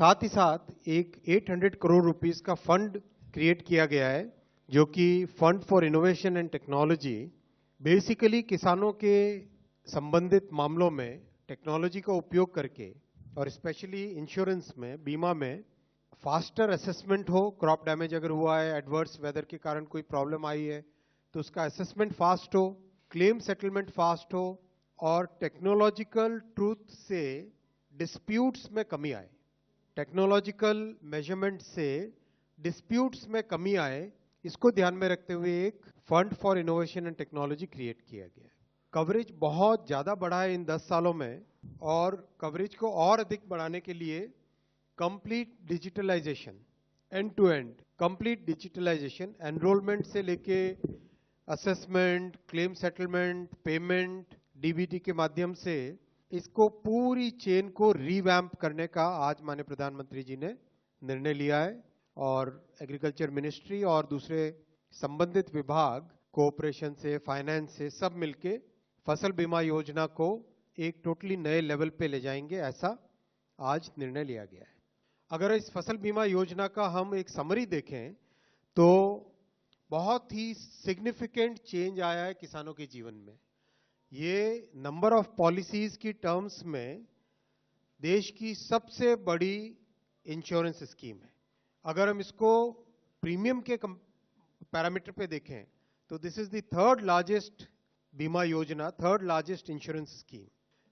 साथ ही साथ एक 800 करोड़ रुपीस का फंड क्रिएट किया गया है, जो कि fund for innovation and technology. Basically किसानों के संबंधित मामलों में टेक्नोलॉजी का उपयोग करके और स्पेशली इंश्योरेंस में, बीमा में फास्टर असेसमेंट हो। क्रॉप डैमेज अगर हुआ है, एडवर्स वेदर के कारण कोई प्रॉब्लम आई है, तो उसका असेसमेंट फास्ट हो, क्लेम सेटलमेंट फास्ट हो और टेक्नोलॉजिकल ट्रूथ से डिस्प्यूट्स में कमी आए। टेक्नोलॉजिकल मेजरमेंट से डिस्प्यूट्स में कमी आए, इसको ध्यान में रखते हुए एक fund for innovation and technology create किया गया है। कवरेज बहुत ज्यादा बढ़ा है इन 10 सालों में, और कवरेज को और अधिक बढ़ाने के लिए complete digitalisation, end to end complete digitalisation, enrolment से लेके assessment, claim settlement, payment, DBT के माध्यम से इसको पूरी चेन को रीवैम्प करने का आज माननीय प्रधानमंत्री जी ने निर्णय लिया है। और एग्रीकल्चर मिनिस्ट्री और दूसरे संबंधित विभाग कोऑपरेशन से, फाइनेंस से सब मिलके फसल बीमा योजना को एक टोटली नए लेवल पे ले जाएंगे, ऐसा आज निर्णय लिया गया है। अगर इस फसल बीमा योजना का हम एक समरी देखें तो बहुत ही सिग्निफिकेंट चेंज आया है किसानों के जीवन में। ये नंबर ऑफ पॉलिसीज की टर्म्स में देश की सबसे बड़ी इंश्योरेंस स्कीम है। अगर हम इसको प्रीमियम के पैरामीटर पे देखें तो this is the third largest बीमा योजना, थर्ड लार्जेस्ट इंश्योरेंस स्कीम।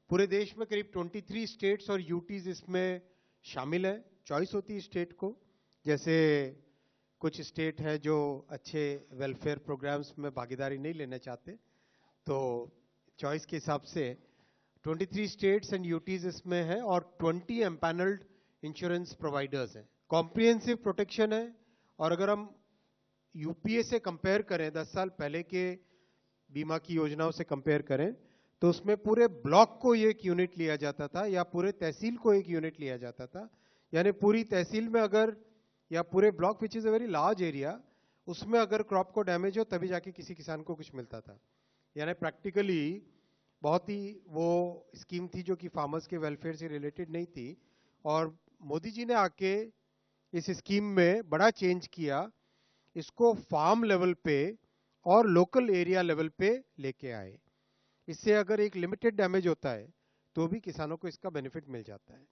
पूरे देश में करीब 23 स्टेट्स और यूटीज इसमें शामिल है। चॉइस होती है स्टेट को, जैसे कुछ स्टेट है जो अच्छे वेलफेयर प्रोग्राम्स में भागीदारी नहीं लेना चाहते, तो चॉइस के हिसाब से 23 स्टेट्स एंड यूटीज इसमें है और 20 एम्पैनल्ड इंश्योरेंस प्रोवाइडर्स हैं। कॉम्प्रिहेंसिव प्रोटेक्शन है। और अगर हम यूपीए से कंपेयर करें, 10 साल पहले के बीमा की योजनाओं से कंपेयर करें, तो उसमें पूरे ब्लॉक को एक यूनिट लिया जाता था या पूरे तहसील को एक यूनिट लिया जाता था। यानी पूरी तहसील में अगर, या पूरे block which is a very large area, उसमें अगर क्रॉप को डैमेज हो तभी जाके किसी किसान को कुछ मिलता था। यानी प्रैक्टिकली बहुत ही वो स्कीम थी जो कि फार्मर्स के वेलफेयर से रिलेटेड नहीं थी। और मोदी जी ने आके इस स्कीम में बड़ा चेंज किया, इसको फार्म लेवल पे और लोकल एरिया लेवल पे लेके आए। इससे अगर एक लिमिटेड डैमेज होता है तो भी किसानों को इसका बेनिफिट मिल जाता है।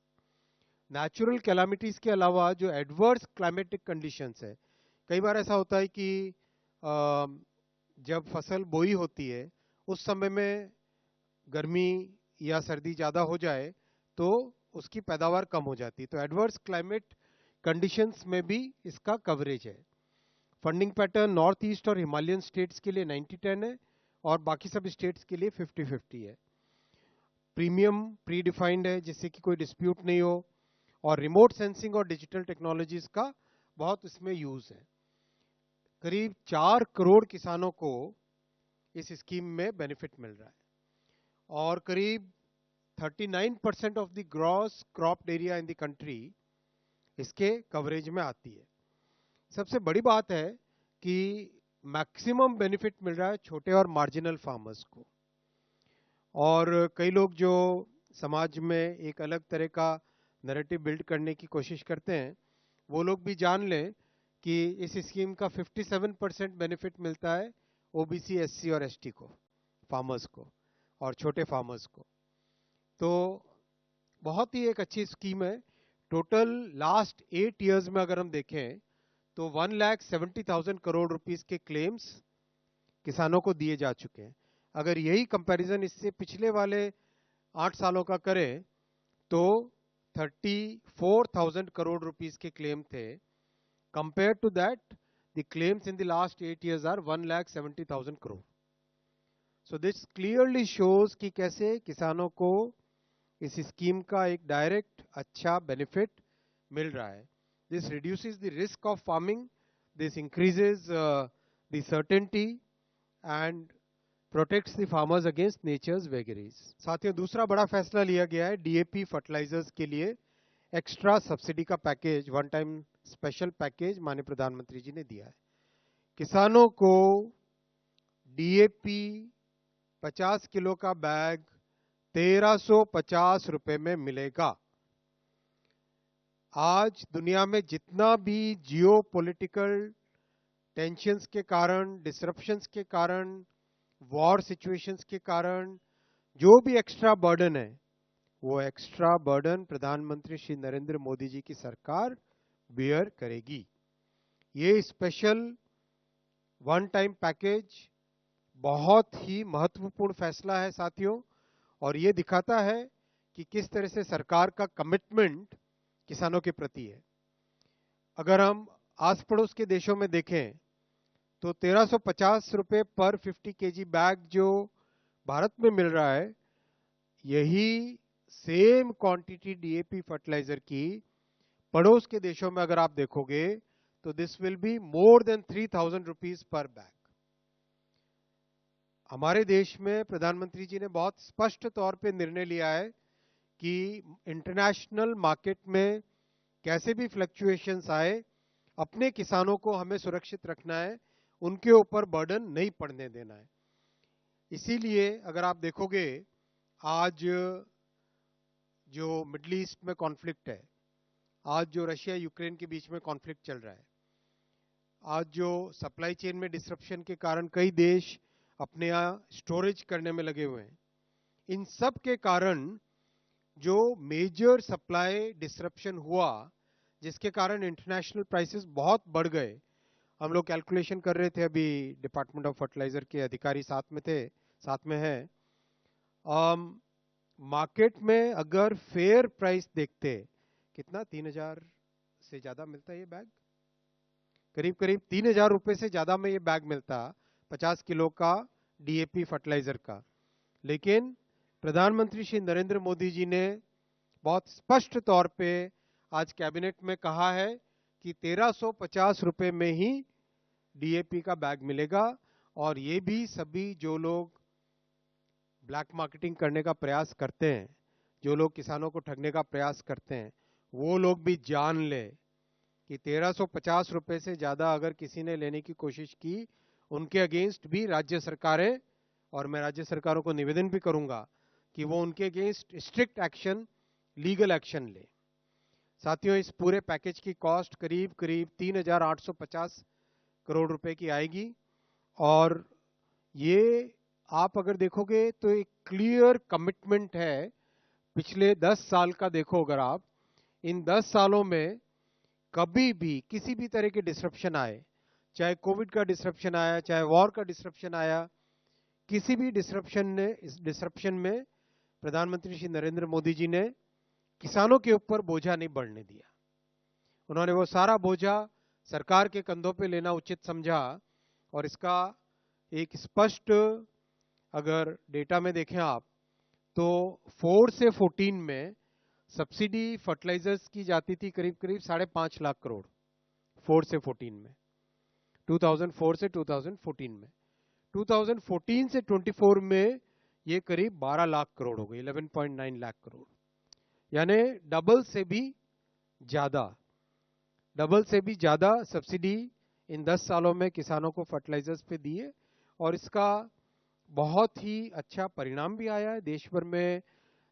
नेचुरल कैलामिटीज के अलावा जो एडवर्स क्लाइमेटिक कंडीशंस है, कई बार ऐसा होता है कि जब फसल बोई होती है उस समय में गर्मी या सर्दी ज्यादा हो जाए तो उसकी पैदावार कम हो जाती है, तो एडवर्स क्लाइमेट कंडीशंस में भी इसका कवरेज है। फंडिंग पैटर्न नॉर्थ ईस्ट और हिमालयन स्टेट्स के लिए 90-10 है और बाकी सब स्टेट्स के लिए 50-50 है। प्रीमियम प्री डिफाइंड है जिससे कि कोई डिस्प्यूट नहीं हो, और रिमोट सेंसिंग और डिजिटल टेक्नोलॉजीज का बहुत इसमें यूज है। करीब 4 करोड़ किसानों को इस स्कीम में बेनिफिट मिल रहा है और करीब 39% of the gross cropped area in the country इसके कवरेज में आती है। सबसे बड़ी बात है कि मैक्सिमम बेनिफिट मिल रहा है छोटे और मार्जिनल फार्मर्स को। और कई लोग जो समाज में एक अलग तरह का नैरेटिव बिल्ड करने की कोशिश करते हैं, वो लोग भी जान लें कि इस स्कीम का 57% बेनिफिट मिलता है ओबीसी, एससी और एसटी को, फार्मर्स को और छोटे फार्मर्स को। तो बहुत ही एक अच्छी स्कीम है। टोटल लास्ट 8 इयर्स में अगर हम देखें तो 1,70,000 करोड़ रुपीस के क्लेम्स किसानों को दिए जा चुके हैं। अगर यही कंपैरिजन इससे पिछले वाले 8 सालों का करें तो 34,000 करोड़ रुपीस के क्लेम थे। Compare to that the claims in the last 8 years are 1,70,000 crore. So this clearly shows कि कैसे किसानों को इस स्कीम का एक डायरेक्ट अच्छा बेनिफिट मिल रहा है। This reduces the risk of farming, this increases the certainty and protects the farmers against nature's vagaries. साथियों, दूसरा बड़ा फैसला लिया गया है डीएपी फर्टिलाइजर्स के लिए एक्स्ट्रा सब्सिडी का package, one time special package माननीय प्रधानमंत्री जी ने दिया है। किसानों को डीएपी 50 किलो का बैग 1,350 रुपए में मिलेगा। आज दुनिया में जितना भी जियो पॉलिटिकल टेंशंस के कारण, डिसरप्शंस के कारण, वॉर सिचुएशंस के कारण जो भी एक्स्ट्रा बर्डन है, वो एक्स्ट्रा बर्डन प्रधानमंत्री श्री नरेंद्र मोदी जी की सरकार बेयर करेगी। ये स्पेशल वन टाइम पैकेज बहुत ही महत्वपूर्ण फैसला है साथियों, और ये दिखाता है कि किस तरह से सरकार का कमिटमेंट किसानों के प्रति है। अगर हम आस पड़ोस के देशों में देखें तो 1350 रुपए पर 50 केजी बैग जो भारत में मिल रहा है, यही सेम क्वांटिटी डीएपी फर्टिलाइजर की पड़ोस के देशों में अगर आप देखोगे तो this will be more than 3000 rupees per bag. हमारे देश में प्रधानमंत्री जी ने बहुत स्पष्ट तौर पे निर्णय लिया है कि इंटरनेशनल मार्केट में कैसे भी फ्लक्चुएशंस आए, अपने किसानों को हमें सुरक्षित रखना है, उनके ऊपर बर्डन नहीं पड़ने देना है। इसीलिए अगर आप देखोगे आज जो मिडिल ईस्ट में कॉन्फ्लिक्ट है, आज जो रशिया यूक्रेन के बीच में कॉन्फ्लिक्ट चल रहा है, आज जो सप्लाई चेन में डिसरप्शन के कारण कई देश अपने यहाँ स्टोरेज करने में लगे हुए हैं, इन सब के कारण जो मेजर सप्लाई डिसरप्शन हुआ, जिसके कारण इंटरनेशनल प्राइसेस बहुत बढ़ गए। हम लोग कैलकुलेशन कर रहे थे, अभी डिपार्टमेंट ऑफ फर्टिलाइजर के अधिकारी साथ में थे, साथ में है। मार्केट में अगर फेयर प्राइस देखते, कितना 3000 से ज्यादा मिलता है ये बैग, करीब करीब 3000 रुपए से ज्यादा में ये बैग मिलता 50 किलो का डीएपी फर्टिलाइजर का। लेकिन प्रधानमंत्री श्री नरेंद्र मोदी जी ने बहुत स्पष्ट तौर पे आज कैबिनेट में कहा है कि 1350 रुपए में ही डीएपी का बैग मिलेगा, और ये भी सभी जो लोग ब्लैक मार्केटिंग करने का प्रयास करते हैं, जो लोग किसानों को ठगने का प्रयास करते हैं, वो लोग भी जान ले कि 1350 रुपए से ज्यादा अगर किसी ने लेने की कोशिश की, उनके अगेंस्ट भी राज्य सरकारें, और मैं राज्य सरकारों को निवेदन भी करूंगा कि वो उनके against strict action, legal action ले। साथियों, इस पूरे पैकेज की कॉस्ट करीब करीब 3850 करोड़ रुपए की आएगी, और ये आप अगर देखोगे तो एक क्लियर कमिटमेंट है। पिछले 10 साल का देखो अगर आप, इन 10 सालों में कभी भी किसी भी तरह के डिसरप्शन आए, चाहे कोविड का डिसरप्शन आया, चाहे वॉर का डिसरप्शन आया, किसी भी डिसरप्शन में प्रधानमंत्री श्री नरेंद्र मोदी जी ने किसानों के ऊपर बोझा नहीं बढ़ने दिया। उन्होंने वो सारा बोझा सरकार के कंधों पे लेना उचित समझा, और इसका एक स्पष्ट अगर डेटा में देखें आप तो 4 से 14 में सब्सिडी फर्टिलाइजर्स की जाती थी करीब करीब 5.5 लाख करोड़, 4 से 14 में, 2004 से 2014 में। 2014 से 24 में ये करीब 12 लाख करोड़ हो गई, 11.9 लाख करोड़, यानी डबल से भी ज्यादा सब्सिडी इन 10 सालों में किसानों को फर्टिलाइजर्स पे दिए, और इसका बहुत ही अच्छा परिणाम भी आया है देश भर में।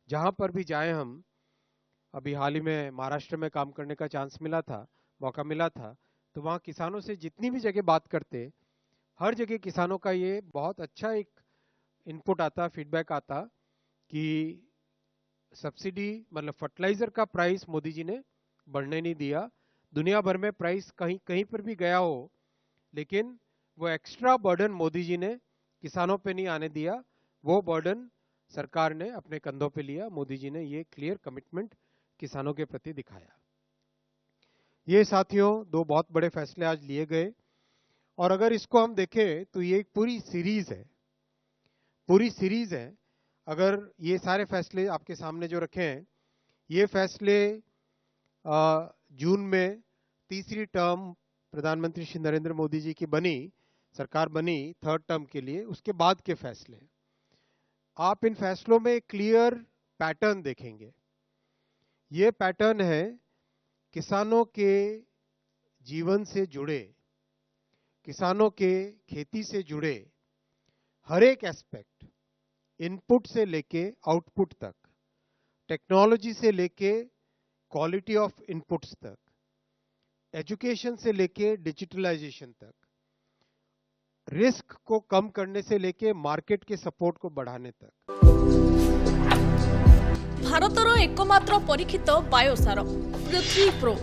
जहां पर भी जाए हम, अभी हाल ही में महाराष्ट्र में काम करने का चांस मिला था, मौका मिला था, तो वहां किसानों से जितनी भी जगह बात करते, हर जगह किसानों का ये बहुत अच्छा एक इनपुट आता, फीडबैक आता कि सब्सिडी मतलब फर्टिलाइजर का प्राइस मोदी जी ने बढ़ने नहीं दिया। दुनिया भर में प्राइस कहीं कहीं पर भी गया हो, लेकिन वो एक्स्ट्रा बर्डन मोदी जी ने किसानों पे नहीं आने दिया, वो बर्डन सरकार ने अपने कंधों पे लिया। मोदी जी ने ये क्लियर कमिटमेंट किसानों के प्रति दिखाया। ये साथियों दो बहुत बड़े फैसले आज लिए गए, और अगर इसको हम देखें तो ये एक पूरी सीरीज है। अगर ये सारे फैसले आपके सामने जो रखे हैं, ये फैसले जून में तीसरी टर्म प्रधानमंत्री श्री नरेंद्र मोदी जी की सरकार बनी थर्ड टर्म के लिए, उसके बाद के फैसले। आप इन फैसलों में क्लियर पैटर्न देखेंगे। ये पैटर्न है किसानों के जीवन से जुड़े, किसानों के खेती से जुड़े हर एक एस्पेक्ट, इनपुट से लेके आउटपुट तक, टेक्नोलॉजी से लेके क्वालिटी ऑफ इनपुट्स तक, एजुकेशन से लेके डिजिटलाइजेशन तक, रिस्क को कम करने से लेके मार्केट के सपोर्ट को बढ़ाने तक। भारतर एकमात्र परीक्षित बायोसार पृथ्वी प्रो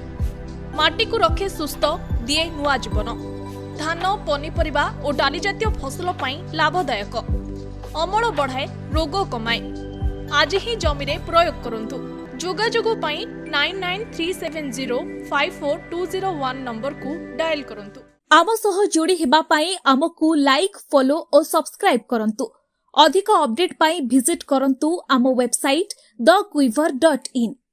माटी को रखे सुस्थ दिए नुआ जीवन। धान पनीपरिबा और डाली जातीय फसल पाई लाभदायक, अमल बढ़ाए रोग कमाए। आज ही जमी रे प्रयोग करंतु। जोगाजोग पाई 9937054201 नंबर को डायल करंतु। आम सह जोड़ी हेबा पाई आमकु लाइक, फॉलो और सब्सक्राइब करंतु। अधिक अपडेट पाई विजिट करंतु आम वेबसाइट thequiver.in।